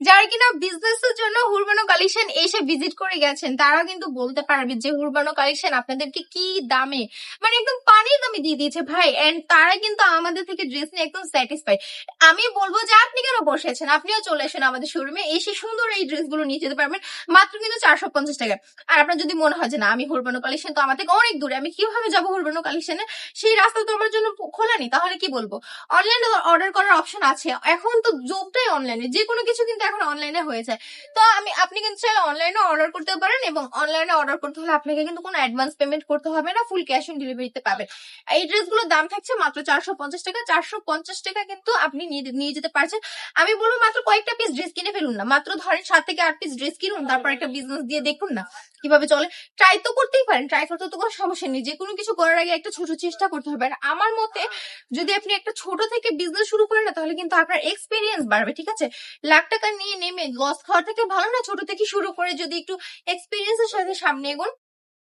যারা কিনা বিজনেসের জন্য হুরবানো কালেকশন এসে ভিজিট করে গেছেন তারা কিন্তু বলতে পারবে যে হুরবানো কালেকশন আপনাদেরকে কি দামে, মানে একদম পানির দামে দিয়ে দিয়েছে ভাই। এন্ড তারা কিন্তু আমাদের থেকে ড্রেস নিয়ে একদম স্যাটিসফাইড। আমি বলবো যে আপনি কেন বসে আছেন, আপনিও চলে আসেন আমাদের শোরুমে, এসে সুন্দর এই ড্রেসগুলো নিয়ে যেতে পারবেন মাত্র কিন্তু 450 টাকা। আর আপনার যদি মনে হয় যে না আমি হুরবানো কালেকশন তো আমার থেকে অনেক দূরে, আমি কিভাবে যাবো হুরবানো কালেকশনে, সেই রাস্তা তো আমার জন্য খোলা নেই, তাহলে কি বলবো, অনলাইনে অর্ডার করার অপশন আছে। এখন তো যুগটাই অনলাইনে, যে কোনো কিছু কিন্তু এখন অনলাইনে হয়ে যায়। তো আপনি কিন্তু চাইলে অনলাইনে অর্ডার করতে পারেন, এবং অনলাইনে অর্ডার করতে হলে আপনাকে কিন্তু কোনো অ্যাডভান্স পেমেন্ট করতে হবে না, ফুল ক্যাশ অন ডেলিভারিতে পাবেন। এই ড্রেসগুলোর দাম থাকছে মাত্র 450 টাকা। 450 টাকা কিন্তু আপনি নিয়ে যেতে পারছেন। আমি বলবো মাত্র কয়েকটা পিস ড্রেস কিনে ফেলুন না, মাত্র ধরেন 7 থেকে 8 পিস ড্রেস কিনুন, তারপর একটা বিজনেস দিয়ে দেখুন না কিভাবে চলে। ট্রাই তো করতেই পারেন, ট্রাই করতে তো কোনো সমস্যা নেই। যে কোনো কিছু করার আগে একটা ছোট চেষ্টা করতে হবে। আর আমার মতে যদি আপনি একটা ছোট থেকে বিজনেস শুরু করেন না, তাহলে কিন্তু আপনার এক্সপিরিয়েন্স বাড়বে, ঠিক আছে? লাখ টাকা নিয়ে নেমে লস খাওয়ার থেকে ভালো না ছোট থেকে শুরু করে যদি একটু এক্সপিরিয়েন্সের সাথে সামনে এগোন।